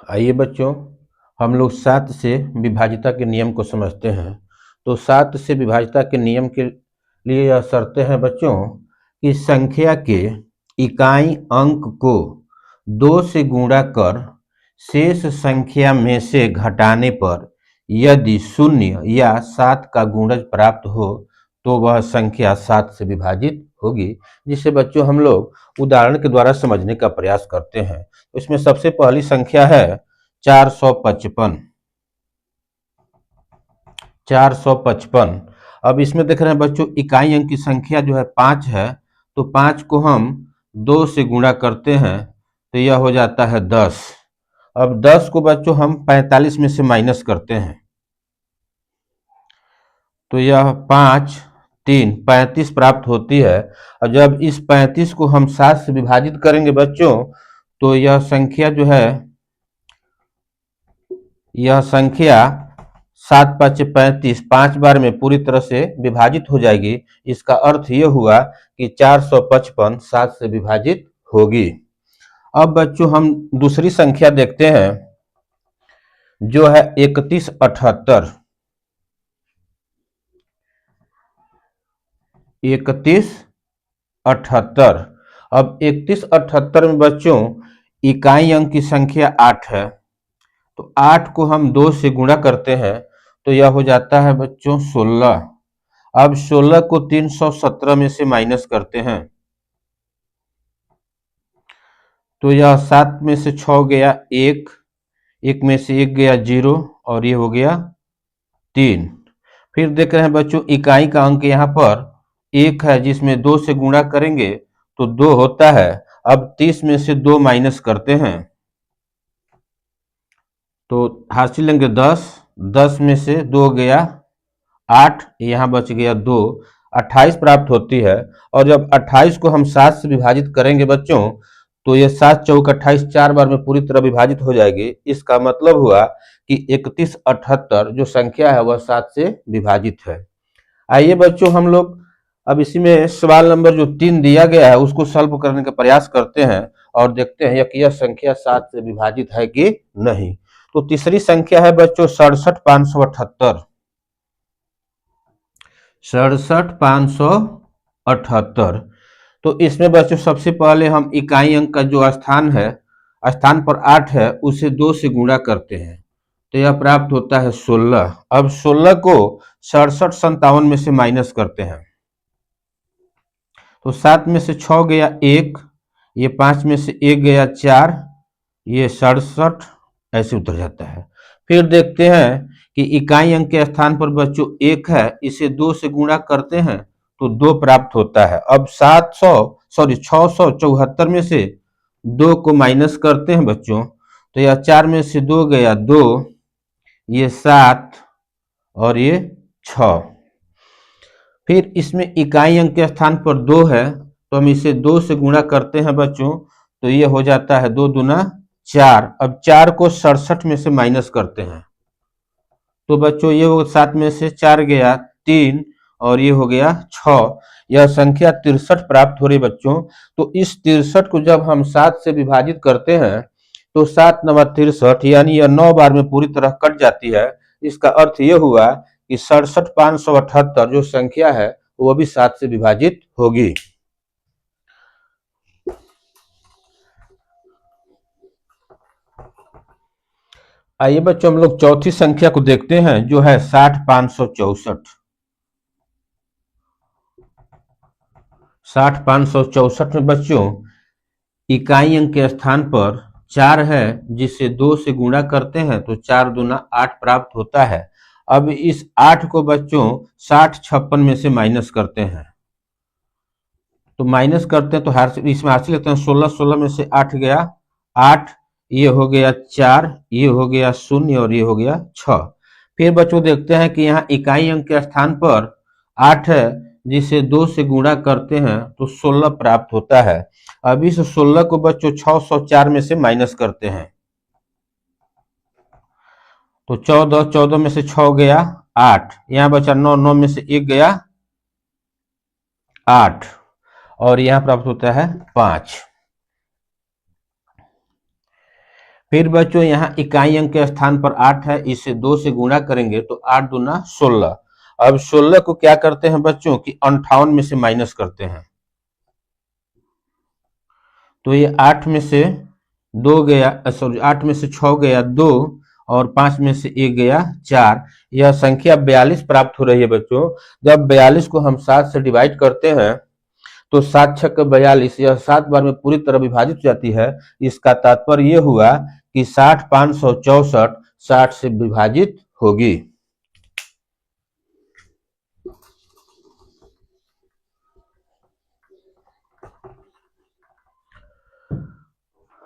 आइए बच्चों, हम लोग 7 से विभाज्यता के नियम को समझते हैं। तो 7 से विभाज्यता के नियम के लिए यह शर्तें हैं बच्चों कि संख्या के इकाई अंक को 2 से गुणा कर शेष संख्या में से घटाने पर यदि 0 या 7 का गुणज प्राप्त हो तो वह संख्या 7 से विभाजित होगी। जिसे बच्चों हम लोग उदाहरण के द्वारा समझने का प्रयास करते हैं। इसमें सबसे पहली संख्या है 455। 455। अब इसमें देख रहे हैं बच्चों, इकाई अंक की संख्या जो है 5 है, तो 5 को हम 2 से गुणा करते हैं तो यह हो जाता है 10। अब 10 को बच्चों हम 45 में से माइनस करते हैं तो यह 5 3 35 प्राप्त होती है। और जब इस 35 को हम 7 से विभाजित करेंगे बच्चों तो यह संख्या जो है, यह संख्या 7 5 35 5 बार में पूरी तरह से विभाजित हो जाएगी। इसका अर्थ यह हुआ कि 455 7 से विभाजित होगी। अब बच्चों हम दूसरी संख्या देखते हैं जो है 3178। 3178। अब 3178 में बच्चों इकाई अंक की संख्या 8 है, तो 8 को हम 2 से गुणा करते हैं तो यह हो जाता है बच्चों 16। अब 16 को 317 में से माइनस करते हैं तो यह 7 में से 6 गया 1, 1 में से 1 गया 0 और ये हो गया 3। फिर देख रहे हैं बच्चों, इकाई का अंक यहाँ पर 1 है जिसमें 2 से गुणा करेंगे तो 2 होता है। अब 30 में से 2 माइनस करते हैं तो हासिल लेंगे 10। 10 में से 2 गया 8, यहाँ बच गया 2, 28 प्राप्त होती है। और जब 28 को हम 7 से विभाजित करेंगे बच्चों तो ये 7 चौक 28 4 बार में पूरी तरह विभाजित हो जाएगी। इसका मतलब हुआ कि 3178 जो संख्या है वह 7 से विभाजित है। आइए बच्चों हम लोग अब इसी में सवाल नंबर जो 3 दिया गया है उसको सॉल्व करने का प्रयास करते हैं और देखते हैं कि यह संख्या 7 से विभाजित है कि नहीं। तो तीसरी संख्या है बच्चों 67578। 67578। तो इसमें बच्चों सबसे पहले हम इकाई अंक का जो स्थान है, स्थान पर 8 है, उसे 2 से गुणा करते हैं तो यह प्राप्त होता है 16। अब 16 को 67 57 में से माइनस करते हैं तो 7 में से 6 गया 1, ये 5 में से 1 गया 4, ये 67 ऐसे उतर जाता है। फिर देखते हैं कि इकाई अंक के स्थान पर बच्चों 1 है, इसे 2 से गुणा करते हैं तो 2 प्राप्त होता है। अब 674 में से 2 को माइनस करते हैं बच्चों तो यह 4 में से 2 गया 2, ये 7 और ये 6। फिर इसमें इकाई अंक के स्थान पर 2 है तो हम इसे 2 से गुणा करते हैं बच्चों तो ये हो जाता है 2 दूना 4। अब 4 को 67 में से माइनस करते हैं तो बच्चों ये हो 7 में से 4 गया 3 और ये हो गया 6। यह संख्या 63 प्राप्त हो रही बच्चों। तो इस 63 को जब हम 7 से विभाजित करते हैं तो 7 9 63 यानी यह 9 बार में पूरी तरह कट जाती है। इसका अर्थ यह हुआ कि 67578 जो संख्या है वो भी 7 से विभाजित होगी। आइए बच्चों हम लोग चौथी संख्या को देखते हैं जो है 60564। 60564 में बच्चों इकाई अंक के स्थान पर 4 है जिसे 2 से गुणा करते हैं तो 4 दूना 8 प्राप्त होता है। अब इस 8 को बच्चों 60 56 में से माइनस करते हैं तो माइनस करते हैं तो इसमें हासिल लेते हैं 16 16 में से 8 गया 8, ये हो गया 4, ये हो गया 0 और ये हो गया 6। फिर बच्चों देखते हैं कि यहाँ इकाई अंक के स्थान पर 8 है जिसे 2 से गुणा करते हैं तो 16 प्राप्त होता है। अब इस 16 को बच्चों 604 में से माइनस करते हैं तो 14 14 में से 6 गया 8, यहाँ बचा 9 9 में से 1 गया 8 और यहाँ प्राप्त होता है 5। फिर बच्चों यहाँ इकाई अंक के स्थान पर 8 है, इसे 2 से गुणा करेंगे तो 8 दूना 16। अब 16 को क्या करते हैं बच्चों कि 58 में से माइनस करते हैं, तो ये 8 में से 2 गया, सॉरी 8 में से 6 गया 2 और 5 में से 1 गया 4। यह संख्या 42 प्राप्त हो रही है बच्चों। जब 42 को हम 7 से डिवाइड करते हैं तो 7 छक्के 42, यह 7 बार में पूरी तरह विभाजित हो जाती है। इसका तात्पर्य यह हुआ कि 60 564 60 से विभाजित होगी।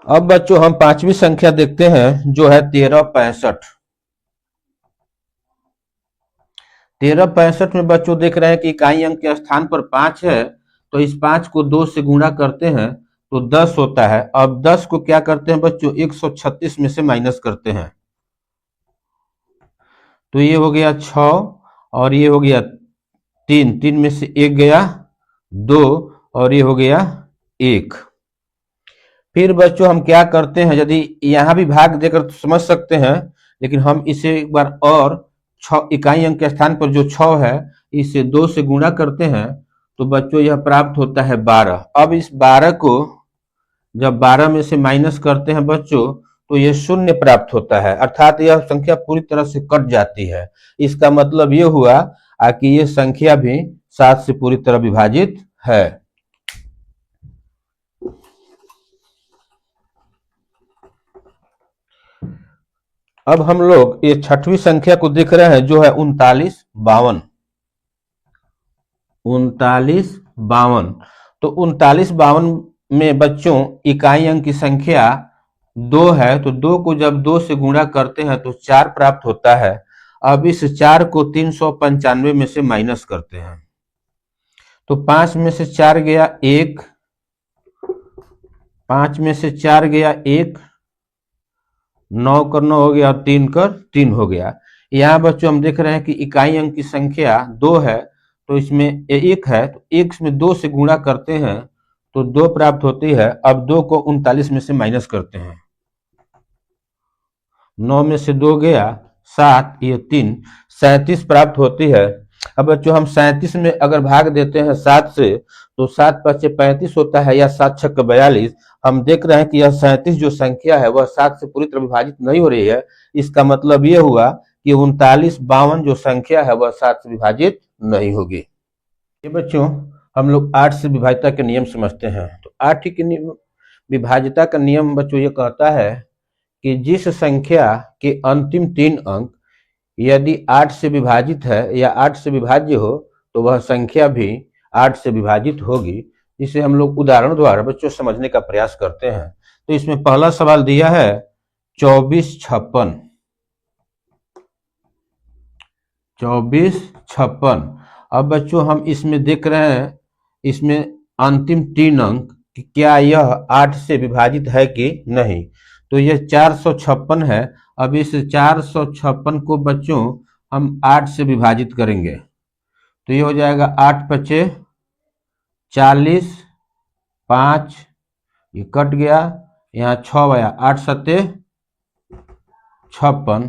अब बच्चों हम पांचवी संख्या देखते हैं जो है 1365। 1365 में बच्चों देख रहे हैं कि इकाई अंक के स्थान पर 5 है, तो इस 5 को 2 से गुणा करते हैं तो 10 होता है। अब 10 को क्या करते हैं बच्चों 136 में से माइनस करते हैं, तो ये हो गया 6 और ये हो गया 3, 3 में से 1 गया 2 और ये हो गया 1। फिर बच्चों हम क्या करते हैं, यदि यहाँ भी भाग देकर तो समझ सकते हैं, लेकिन हम इसे एक बार और 6 इकाई अंक के स्थान पर जो 6 है इसे 2 से गुणा करते हैं तो बच्चों यह प्राप्त होता है 12। अब इस 12 को जब 12 में से माइनस करते हैं बच्चों तो ये शून्य प्राप्त होता है, अर्थात यह संख्या पूरी तरह से कट जाती है। इसका मतलब ये हुआ कि ये संख्या भी 7 से पूरी तरह विभाजित है। अब हम लोग ये छठवीं संख्या को देख रहे हैं जो है 3952। 3952, तो 3952 में बच्चों इकाई अंक की संख्या 2 है, तो 2 को जब 2 से गुणा करते हैं तो 4 प्राप्त होता है। अब इस 4 को 395 में से माइनस करते हैं तो 5 में से 4 गया 1, 5 में से 4 गया 1, 9 का 9 हो गया और 3 का 3 हो गया। यहाँ बच्चों हम देख रहे हैं कि इकाई अंक की संख्या 2 है, तो इसमें 1 है, तो 1 में 2 से गुणा करते हैं तो 2 प्राप्त होती है। अब 2 को 39 में से माइनस करते हैं, 9 में से 2 गया 7, ये 3, 37 प्राप्त होती है। अब बच्चों हम 37 में अगर भाग देते हैं 7 से तो 7 पचे 35 होता है या 7 छक्के 42। हम देख रहे हैं कि यह 37 जो संख्या है वह 7 से पूरी तरह विभाजित नहीं हो रही है। इसका मतलब ये हुआ कि 3952 जो संख्या है वह 7 से विभाजित नहीं होगी। ये बच्चों हम लोग 8 से विभाज्यता के नियम समझते हैं। तो 8 की विभाज्यता का नियम बच्चों ये कहता है कि जिस संख्या के अंतिम 3 अंक यदि 8 से विभाजित है या 8 से विभाज्य हो तो वह संख्या भी 8 से विभाजित होगी। इसे हम लोग उदाहरण द्वारा बच्चों समझने का प्रयास करते हैं। तो इसमें पहला सवाल दिया है 2456। 2456। अब बच्चों हम इसमें देख रहे हैं, इसमें अंतिम 3 अंक कि क्या यह 8 से विभाजित है कि नहीं। तो यह 456 है। अब इस 456 को बच्चों हम 8 से विभाजित करेंगे तो ये हो जाएगा 8 पचे 40, 5 ये कट गया, यहाँ 6 आया, 8 सत्ते 56।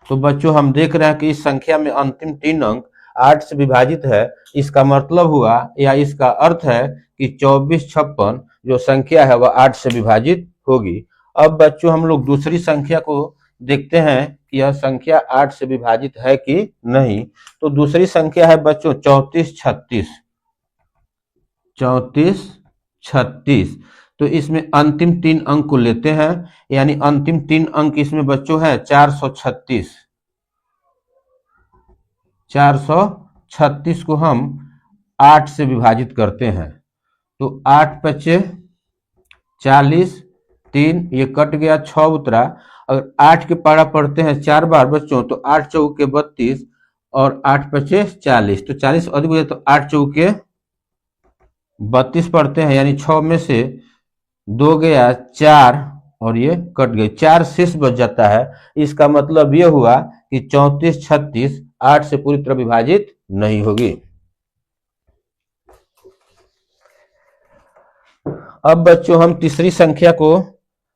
तो बच्चों हम देख रहे हैं कि इस संख्या में अंतिम 3 अंक 8 से विभाजित है। इसका मतलब हुआ या इसका अर्थ है कि 2456 जो संख्या है वह 8 से विभाजित होगी। अब बच्चों हम लोग दूसरी संख्या को देखते हैं कि यह संख्या 8 से विभाजित है कि नहीं। तो दूसरी संख्या है बच्चों 3436। 3436, तो इसमें अंतिम 3 अंक को लेते हैं, यानी अंतिम 3 अंक इसमें बच्चों है 436। 436 को हम 8 से विभाजित करते हैं तो 8 पचे 40, 3 ये कट गया, 6 उतरा। अगर 8 के पारा पढ़ते हैं 4 बार बच्चों तो 8 चौके 32 और 8 पचे 40, तो 40 अधिक हो जाए तो 8 चौके 32 पढ़ते हैं, यानी 6 में से 2 गया 4 और ये कट गए, 4 शेष बच जाता है। इसका मतलब ये हुआ कि 3436 8 से पूरी तरह विभाजित नहीं होगी। अब बच्चों हम तीसरी संख्या को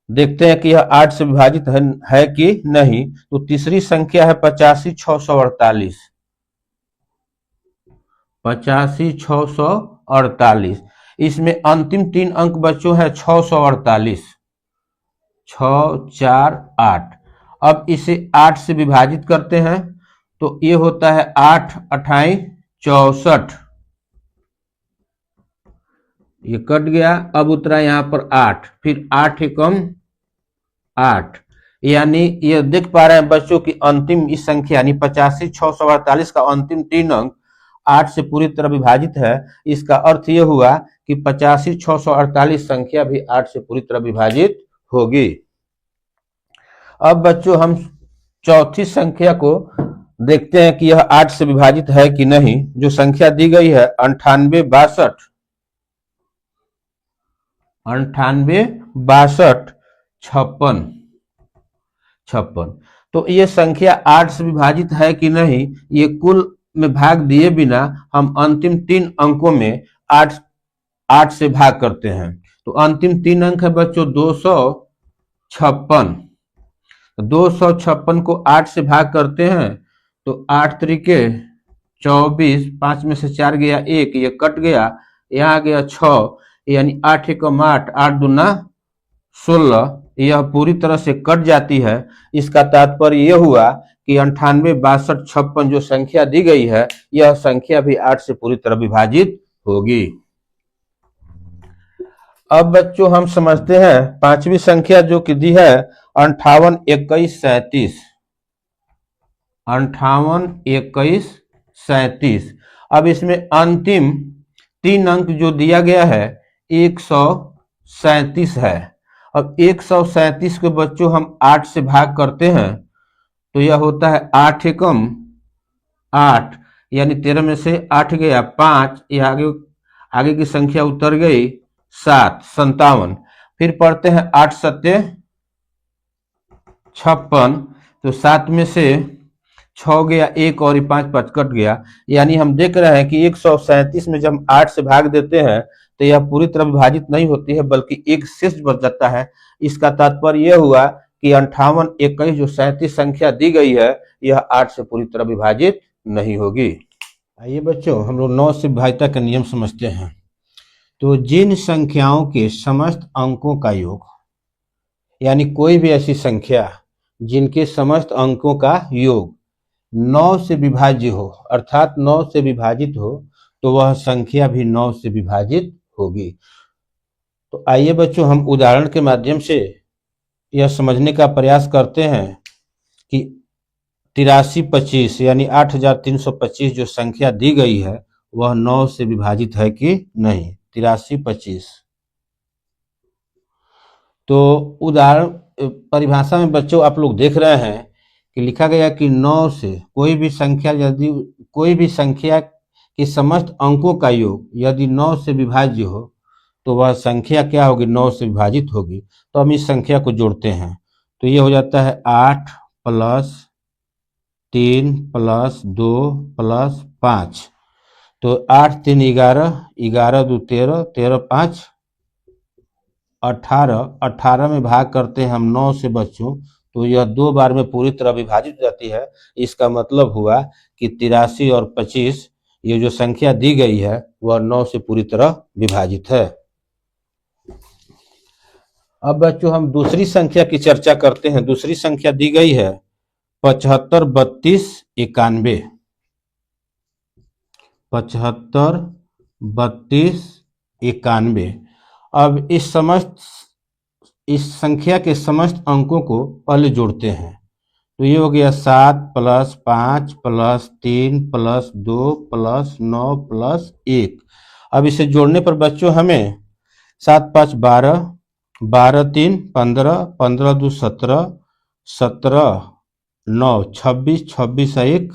देखते हैं कि यह 8 से विभाजित है कि नहीं। तो तीसरी संख्या है 85,648। 85,648, इसमें अंतिम 3 अंक बच्चों है 648। 648। अब इसे 8 से विभाजित करते हैं तो ये होता है 8 अठाई 64। ये कट गया, अब उतरा यहां पर 8, फिर 8 एकम 8, यानी ये देख पा रहे हैं बच्चों की अंतिम इस संख्या यानी 85,648 का अंतिम 3 अंक 8 से पूरी तरह विभाजित है। इसका अर्थ यह हुआ कि 85,648 संख्या भी 8 से पूरी तरह विभाजित होगी। अब बच्चों हम चौथी संख्या को देखते हैं कि यह 8 से विभाजित है कि नहीं। जो संख्या दी गई है 9862, 9862 56। तो ये संख्या 8 से विभाजित है कि नहीं, ये कुल में भाग दिए बिना हम अंतिम 3 अंकों में 8 से भाग करते हैं। तो अंतिम 3 अंक है बच्चों 256। 256 को 8 से भाग करते हैं तो 8 त्रिके 24, 5 में से 4 गया 1, ये कट गया, यहाँ गया 6, यानी 8 एकम 8, 8 दूना 16, यह पूरी तरह से कट जाती है। इसका तात्पर्य यह हुआ कि 9862 जो संख्या दी गई है यह संख्या भी 8 से पूरी तरह विभाजित होगी। अब बच्चों हम समझते हैं पांचवी संख्या जो कि दी है 58 21 37। 58 21 37। अब इसमें अंतिम 3 अंक जो दिया गया है 137 है। अब 137 के बच्चों हम 8 से भाग करते हैं तो यह होता है 8 एकम 8, यानी 13 में से 8 गया 5, यह आगे की संख्या उतर गई 7, 57। फिर पढ़ते हैं 8 सत्ते 56, तो 7 में से 6 गया 1 और 5 5 कट गया, यानी हम देख रहे हैं कि 137 में जब 8 से भाग देते हैं तो यह पूरी तरह विभाजित नहीं होती है बल्कि एक शेष बच जाता है। इसका तात्पर्य यह हुआ कि 58 21 जो 37 संख्या दी गई है यह 8 से पूरी तरह विभाजित नहीं होगी। आइए बच्चों हम लोग 9 से विभाज्यता का नियम समझते हैं। तो जिन संख्याओं के समस्त अंकों का योग, यानी कोई भी ऐसी संख्या जिनके समस्त अंकों का योग 9 से विभाज्य हो, अर्थात 9 से विभाजित हो, तो वह संख्या भी 9 से विभाजित होगी। तो आइए बच्चों हम उदाहरण के माध्यम से यह समझने का प्रयास करते हैं कि 8325 यानी 8325 जो संख्या दी गई है वह 9 से विभाजित है कि नहीं। 8325, तो उदाहरण परिभाषा में बच्चों आप लोग देख रहे हैं कि लिखा गया कि 9 से कोई भी संख्या यदि कोई भी संख्या के समस्त अंकों का योग यदि 9 से विभाज्य हो तो वह संख्या क्या होगी, 9 से विभाजित होगी। तो हम इस संख्या को जोड़ते हैं तो ये हो जाता है 8 + 3 + 2 + 5। तो 8 3 11, 11 2 13, 13 5 18, 18 में भाग करते हैं हम 9 से बच्चों तो यह 2 बार में पूरी तरह विभाजित हो जाती है। इसका मतलब हुआ कि 83 और 25 ये जो संख्या दी गई है वह 9 से पूरी तरह विभाजित है। अब बच्चों हम दूसरी संख्या की चर्चा करते हैं। दूसरी संख्या दी गई है 75 32 91। 75 32 91। अब इस संख्या के समस्त अंकों को पहले जोड़ते हैं तो ये हो गया 7 + 5 + 3 + 2 + 9 + 1। अब इसे जोड़ने पर बच्चों हमें 7 5 12, 12 3 15, 15 2 17, 17 9 26, 26 1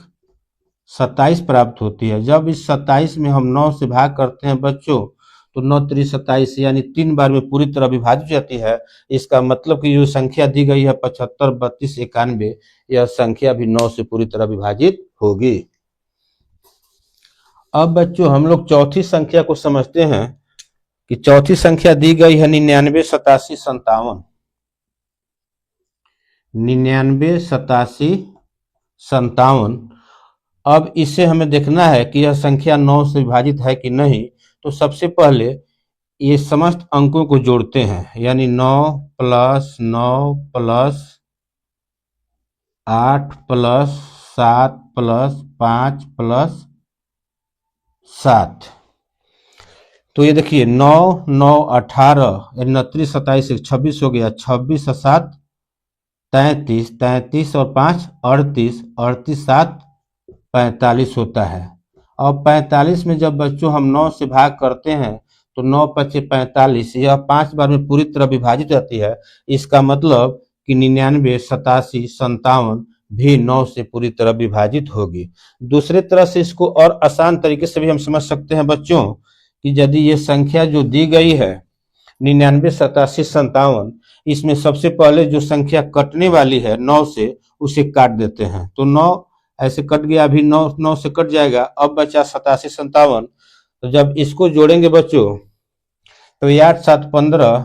27 प्राप्त होती है। जब इस 27 में हम 9 से भाग करते हैं बच्चों तो 9 3 27 यानी 3 बार में पूरी तरह विभाजित हो जाती है। इसका मतलब कि जो संख्या दी गई है 75 32 91 यह संख्या भी 9 से पूरी तरह विभाजित होगी। अब बच्चों हम लोग चौथी संख्या को समझते हैं कि चौथी संख्या दी गई है 99 87 57। 99, 87, 57। अब इससे हमें देखना है कि यह संख्या 9 से विभाजित है कि नहीं। तो सबसे पहले ये समस्त अंकों को जोड़ते हैं, यानी 9 plus 9 plus 8 plus 7 plus 5 plus 7। तो ये देखिए 9 9 18, 29 27 26 हो गया। 26 और 7 33, 33 और 5 38, 38 7 45 होता है। और 45 में जब बच्चों हम 9 से भाग करते हैं तो 9 पचे 45, यह 5 बार में पूरी तरह विभाजित रहती है। इसका मतलब कि 99, 87, 57 भी 9 से पूरी तरह विभाजित होगी। दूसरे तरह से इसको और आसान तरीके से भी हम समझ सकते हैं बच्चों कि यदि ये संख्या जो दी गई है 99, 87, 57, इसमें सबसे पहले जो संख्या कटने वाली है 9 से, उसे काट देते हैं। तो 9 ऐसे कट गया, अभी 9 9 से कट जाएगा। अब बचा 87, 57। तो जब इसको जोड़ेंगे बच्चों तो 8 7 15,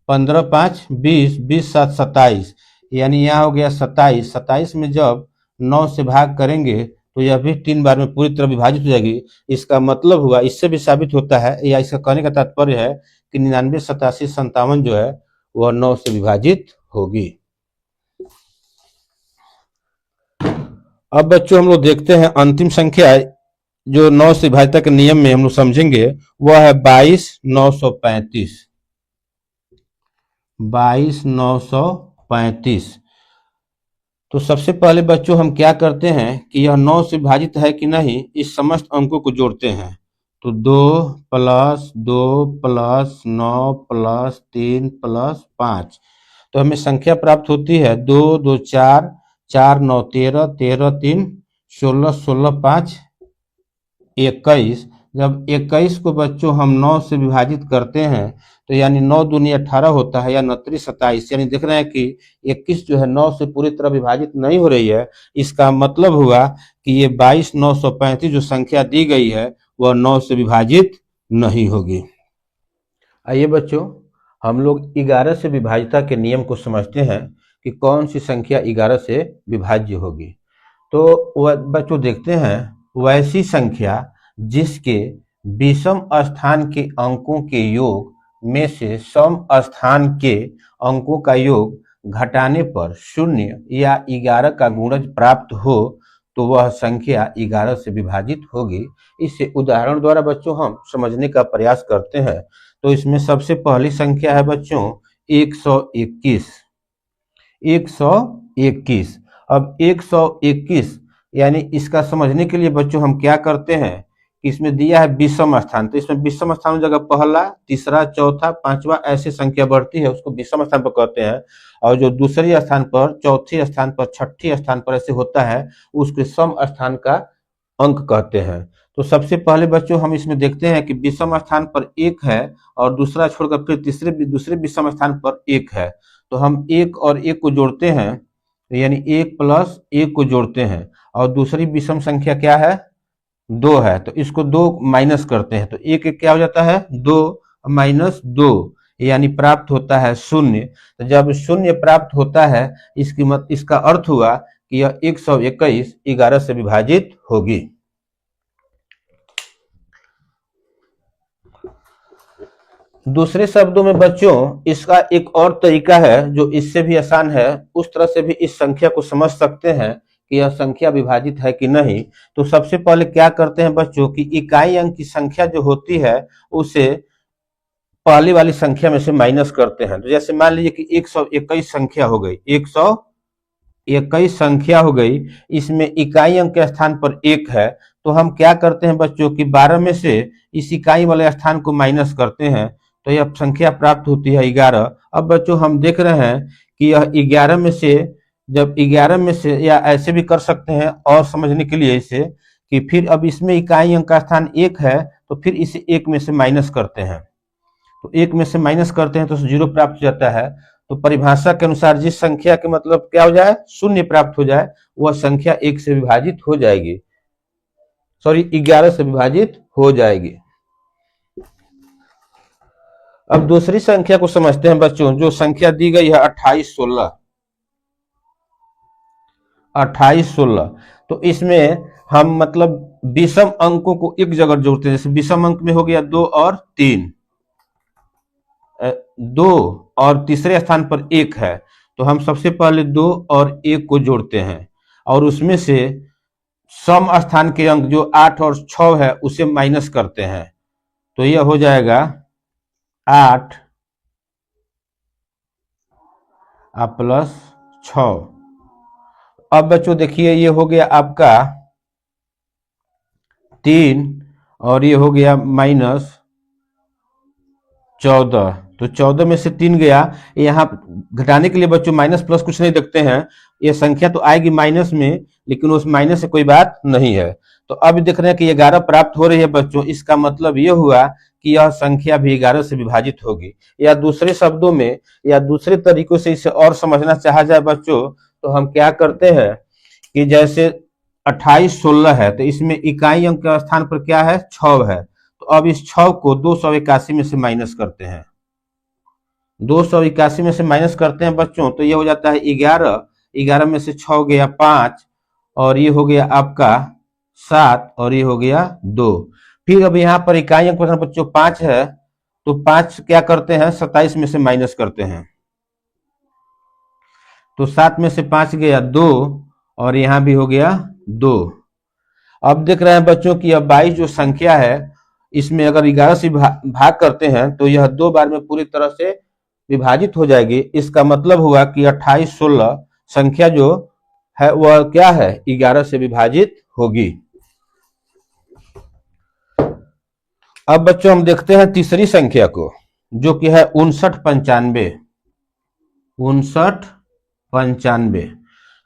15 5 20, 20 7 27, यानी यहाँ हो गया 27। 27 में जब 9 से भाग करेंगे तो यह भी 3 बार में पूरी तरह विभाजित हो जाएगी। इसका मतलब हुआ, इससे भी साबित होता है, या इसका कहने का तात्पर्य है कि 99, 87, 57 जो है वह 9 से विभाजित होगी। अब बच्चों हम लोग देखते हैं अंतिम संख्या जो 9 से विभाजित के नियम में हम लोग समझेंगे, वह है 22 935। 22 935। तो सबसे पहले बच्चों हम क्या करते हैं कि यह 9 से विभाजित है कि नहीं, इस समस्त अंकों को जोड़ते हैं। तो 2 प्लस 2 प्लस 9 प्लस 3 प्लस 5, तो हमें संख्या प्राप्त होती है 2 2 4, 4 9 13, 13 3 16, 16 5 21। जब 21 को बच्चों हम 9 से विभाजित करते हैं तो यानी 9 दूनी 18 होता है, या 29 27, यानी देख रहे हैं कि 21 जो है 9 से पूरी तरह विभाजित नहीं हो रही है। इसका मतलब हुआ कि ये 22 935 जो संख्या दी गई है वह 9 से विभाजित नहीं होगी। आइए बच्चों हम लोग 11 से विभाज्यता के नियम को समझते हैं कि कौन सी संख्या 11 से विभाज्य होगी। तो वह बच्चों देखते हैं, वैसी संख्या जिसके विषम स्थान के अंकों के योग में से सम स्थान के अंकों का योग घटाने पर 0 या 11 का गुणज प्राप्त हो तो वह संख्या 11 से विभाजित होगी। इसे उदाहरण द्वारा बच्चों हम समझने का प्रयास करते हैं। तो इसमें सबसे पहली संख्या है बच्चों 121। 121। अब 121 यानी इसका समझने के लिए बच्चों हम क्या करते हैं कि इसमें दिया है विषम स्थान, तो इसमें विषम स्थान जगह पहला, तीसरा, चौथा, पांचवा ऐसे संख्या बढ़ती है उसको विषम स्थान पर कहते हैं। और जो दूसरे स्थान पर, चौथे स्थान पर, छठी स्थान पर ऐसे होता है उसके सम स्थान का अंक कहते हैं। तो सबसे पहले बच्चों हम इसमें देखते हैं कि विषम स्थान पर 1 है और दूसरा छोड़कर फिर दूसरे विषम स्थान पर 1 है। तो हम 1 और 1 को जोड़ते हैं, यानी 1 प्लस 1 को जोड़ते हैं। और दूसरी विषम संख्या क्या है, 2 है, तो इसको 2 माइनस करते हैं। तो 1 1 क्या हो जाता है, 2 माइनस 2, यानी प्राप्त होता है 0। तो जब 0 प्राप्त होता है इसका अर्थ हुआ कि यह 121 11 से विभाजित होगी। दूसरे शब्दों में बच्चों इसका एक और तरीका है जो इससे भी आसान है, उस तरह से भी इस संख्या को समझ सकते हैं कि यह संख्या विभाजित है कि नहीं। तो सबसे पहले क्या करते हैं बच्चों कि इकाई अंक की संख्या जो होती है उसे पहले वाली संख्या में से माइनस करते हैं। तो जैसे मान लीजिए कि 121 संख्या हो गई, 121 संख्या हो गई, इसमें इकाई अंक के स्थान पर 1 है। तो हम क्या करते हैं बच्चों कि 12 में से इस इकाई वाले स्थान को माइनस करते हैं, तो यह संख्या प्राप्त होती है 11। अब बच्चों हम देख रहे हैं कि यह 11 में से, जब 11 में से, या ऐसे भी कर सकते हैं और समझने के लिए इसे कि फिर अब इसमें इकाई अंक का स्थान 1 है तो फिर इसे 1 में से माइनस करते हैं। तो 1 में से माइनस करते हैं तो 0 प्राप्त हो जाता है। तो परिभाषा के अनुसार जिस संख्या के मतलब क्या हो जाए, 0 प्राप्त हो जाए, वह संख्या 1 से विभाजित हो जाएगी, 11 से विभाजित हो जाएगी। अब दूसरी संख्या को समझते हैं बच्चों, जो संख्या दी गई है 28 16। 28 16। तो इसमें हम मतलब विषम अंकों को एक जगह जोड़ते हैं। जैसे विषम अंक में हो गया 2 और 3, 2 और तीसरे स्थान पर 1 है, तो हम सबसे पहले 2 और 1 को जोड़ते हैं और उसमें से सम स्थान के अंक जो 8 और 6 है उसे माइनस करते हैं। तो यह हो जाएगा 8 प्लस 6। अब बच्चों देखिए ये हो गया आपका 3 और ये हो गया -14। तो 14 में से 3 गया, यहाँ घटाने के लिए बच्चों माइनस प्लस कुछ नहीं देखते हैं, ये संख्या तो आएगी माइनस में, लेकिन उस माइनस से कोई बात नहीं है। तो अब देख रहे हैं कि 11 प्राप्त हो रही है बच्चों, इसका मतलब ये हुआ कि यह संख्या भी 11 से विभाजित होगी। या दूसरे शब्दों में या दूसरे तरीकों से इसे और समझना चाहा जाए बच्चों, तो हम क्या करते हैं कि जैसे 28 16 है, तो इसमें इकाई अंक के स्थान पर क्या है, 6 है। तो अब इस 6 को 281 में से माइनस करते हैं, 281 में से माइनस करते हैं बच्चों, तो ये हो जाता है 11। 11 में से 6 गया 5 और ये हो गया आपका 7 और ये हो गया 2। फिर अब यहाँ पर इकाई अंक बच्चों 5 है, तो 5 क्या करते हैं, 27 में से माइनस करते हैं, तो 7 में से 5 गया 2 और यहाँ भी हो गया 2। अब देख रहे हैं बच्चों कि अब 22 जो संख्या है, इसमें अगर 11 से भाग करते हैं तो यह 2 बार में पूरी तरह से विभाजित हो जाएगी। इसका मतलब हुआ कि 28 16 संख्या जो है वह क्या है, 11 से विभाजित होगी। अब बच्चों हम देखते हैं तीसरी संख्या को, जो कि है 59 95। 59 95,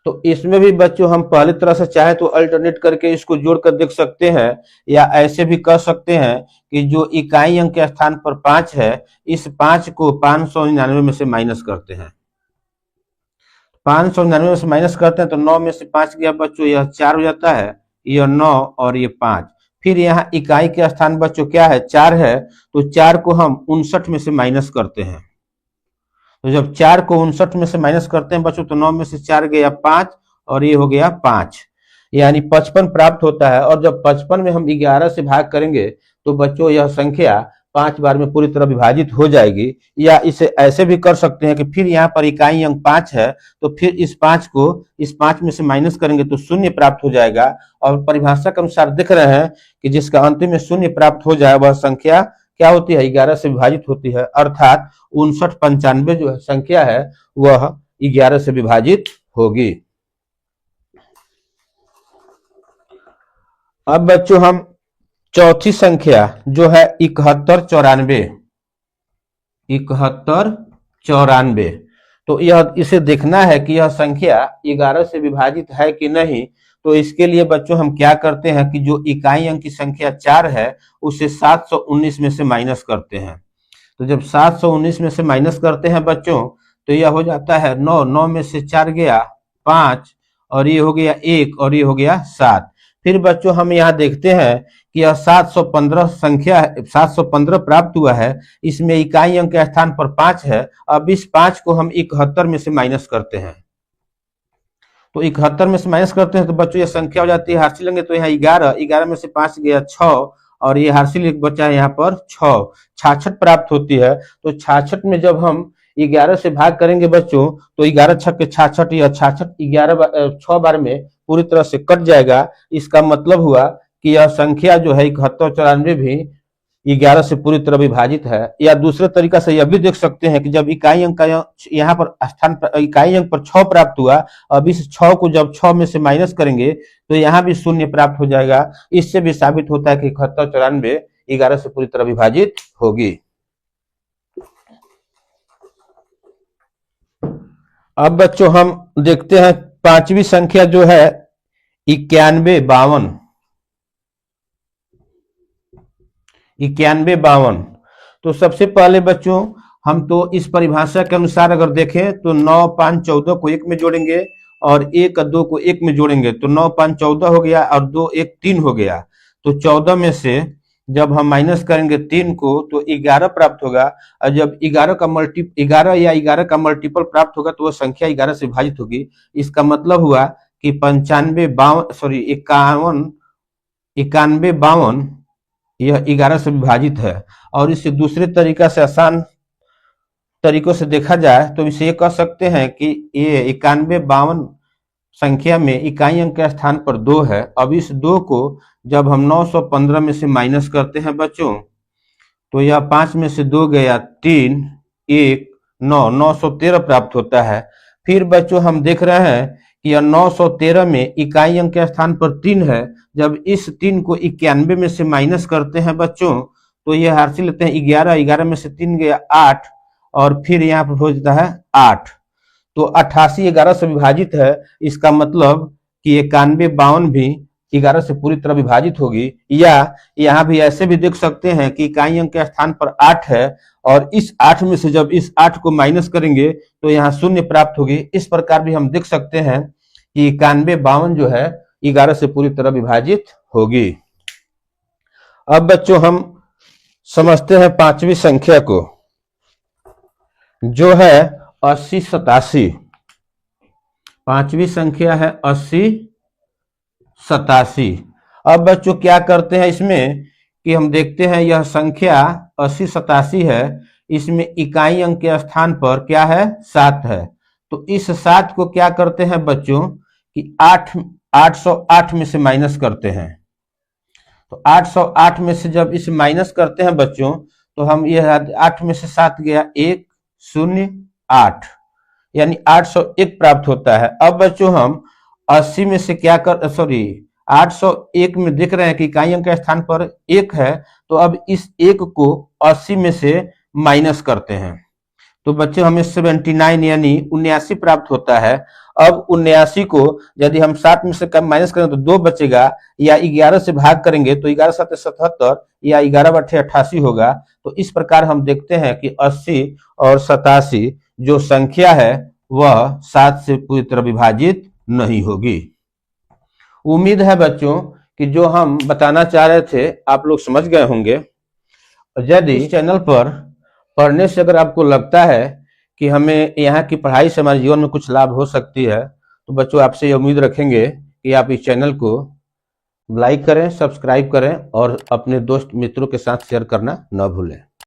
तो इसमें भी बच्चों हम पहले तरह से चाहे तो अल्टरनेट करके इसको जोड़कर देख सकते हैं, या ऐसे भी कर सकते हैं कि जो इकाई अंक के स्थान पर 5 है, इस 5 को 599 में से माइनस करते हैं। 599 में से माइनस करते हैं तो 9 में से 5 गया बच्चों, यह 4 हो जाता है, यह 9 और ये 5। फिर यहाँ इकाई के स्थान बच्चों क्या है, 4 है, तो 4 को हम 59 में से माइनस करते हैं। तो जब 4 को 59 में से माइनस करते हैं बच्चों, तो 9 में से 4 गया 5 और ये हो गया 5, यानी 55 प्राप्त होता है। और जब 55 में हम 11 से भाग करेंगे तो बच्चों यह संख्या 5 बार में पूरी तरह विभाजित हो जाएगी। या इसे ऐसे भी कर सकते हैं कि फिर यहाँ पर इकाई अंक 5 है, तो फिर इस 5 को इस 5 में से माइनस करेंगे तो शून्य प्राप्त हो जाएगा। और परिभाषा के अनुसार देख रहे हैं कि जिसका अंतिम में शून्य प्राप्त हो जाए वह संख्या क्या होती है, 11 से विभाजित होती है। अर्थात 59 95 जो संख्या है वह 11 से विभाजित होगी। अब बच्चों हम चौथी संख्या जो है 71 94। 71 94, तो यह इसे देखना है कि यह संख्या 11 से विभाजित है कि नहीं। तो इसके लिए बच्चों हम क्या करते हैं कि जो इकाई अंक की संख्या 4 है उसे 719 में से माइनस करते हैं। तो जब 719 में से माइनस करते हैं बच्चों, तो यह हो जाता है 9। 9 में से 4 गया 5 और ये हो गया 1 और ये हो गया 7। फिर बच्चों हम यहाँ देखते हैं कि यह 715 संख्या है, 715 प्राप्त हुआ है। इसमें इकाई अंक के स्थान पर 5 है। अब इस 5 को हम 71 में से माइनस करते हैं, तो 71 में से माइनस करते हैं तो बच्चों ये संख्या हो जाती है, हार्सी लेंगे तो यहाँ 11। 11 में से 5 गया 6 और ये हार्सी बचा है यहाँ पर 6, 66 प्राप्त होती है। तो 66 में जब हम 11 से भाग करेंगे बच्चों, तो 11 छक्के 66, या 66 6 बार में पूरी तरह से कट जाएगा। इसका मतलब हुआ कि यह संख्या जो है 71 94 भी 11 से पूरी तरह विभाजित है। या दूसरे तरीका से यह भी देख सकते हैं कि जब इकाई अंक यहाँ पर स्थान पर इकाई अंक पर 6 प्राप्त हुआ, अब इस 6 को जब 6 में से माइनस करेंगे तो यहाँ भी शून्य प्राप्त हो जाएगा। इससे भी साबित होता है कि 71 94 11 से पूरी तरह विभाजित होगी। अब बच्चों हम देखते हैं पांचवी संख्या जो है 91 52। 91 52, तो सबसे पहले बच्चों हम तो इस परिभाषा के अनुसार अगर देखें तो 9 5 14 को 1 में जोड़ेंगे और 1 2 को 1 में जोड़ेंगे, तो 9 5 14 हो गया और 2 1 3 हो गया। तो 14 में से जब हम माइनस करेंगे 3 को तो 11 प्राप्त होगा। और जब 11 या 11 का मल्टीपल प्राप्त होगा तो वह संख्या 11 से विभाजित होगी। इसका मतलब हुआ कि 91 यह 11 से विभाजित है। और इसे दूसरे तरीका से, आसान तरीकों से देखा जाए तो इसे ये कह सकते हैं कि ये 91 संख्या में इकाई अंक के स्थान पर 2 है। अब इस 2 को जब हम 915 में से माइनस करते हैं बच्चों, तो यह 5 में से 2 गया 3, 1, 9, 913 प्राप्त होता है। फिर बच्चों हम देख रहे हैं कि यह 913 में इकाई अंक के स्थान पर 3 है। जब इस 3 को 91 में से माइनस करते हैं बच्चों, तो यह हासिल लेते हैं 11, 11 में से 3 गया 8, और फिर यहाँ पर हो जाता है 8। तो 88 11 से विभाजित है। इसका मतलब कि 91 भी 11 से पूरी तरह विभाजित होगी। या यहाँ भी ऐसे भी देख सकते हैं कि इकाई अंक के स्थान पर 8 है, और इस 8 में से जब इस 8 को माइनस करेंगे तो यहाँ 0 प्राप्त होगी। इस प्रकार भी हम देख सकते हैं कि 91 जो है 11 से पूरी तरह विभाजित होगी। अब बच्चों हम समझते हैं पांचवी संख्या को, जो है 80 87। पांचवी संख्या है 80 87। अब बच्चों क्या करते हैं इसमें कि हम देखते हैं यह संख्या 80 87 है। इसमें इकाई अंक के स्थान पर क्या है? 7 है। तो इस 7 को क्या करते हैं बच्चों कि 808 में से माइनस करते हैं। तो 808 में से जब इसे माइनस करते हैं बच्चों, तो हम यह 8 में से 7 गया 108, यानी 801 प्राप्त होता है। अब बच्चों हम 80 में से क्या कर 801 में देख रहे हैं कि इकाई अंक के स्थान पर 1 है। तो अब इस 1 को 80 में से माइनस करते हैं, तो बच्चों हमें 79 यानी 79 प्राप्त होता है। अब 79 को यदि हम 7 में से कम माइनस करें तो 2 बचेगा, या 11 से भाग करेंगे तो 11 7 77 या 11 8 88 होगा। तो इस प्रकार हम देखते हैं कि 80 और 87 जो संख्या है वह 7 से पूरी तरह विभाजित नहीं होगी। उम्मीद है बच्चों कि जो हम बताना चाह रहे थे आप लोग समझ गए होंगे। यदि इस चैनल पर पढ़ने से अगर आपको लगता है कि हमें यहाँ की पढ़ाई से हमारे जीवन में कुछ लाभ हो सकती है, तो बच्चों आपसे ये उम्मीद रखेंगे कि आप इस चैनल को लाइक करें, सब्सक्राइब करें और अपने दोस्त मित्रों के साथ शेयर करना न भूलें।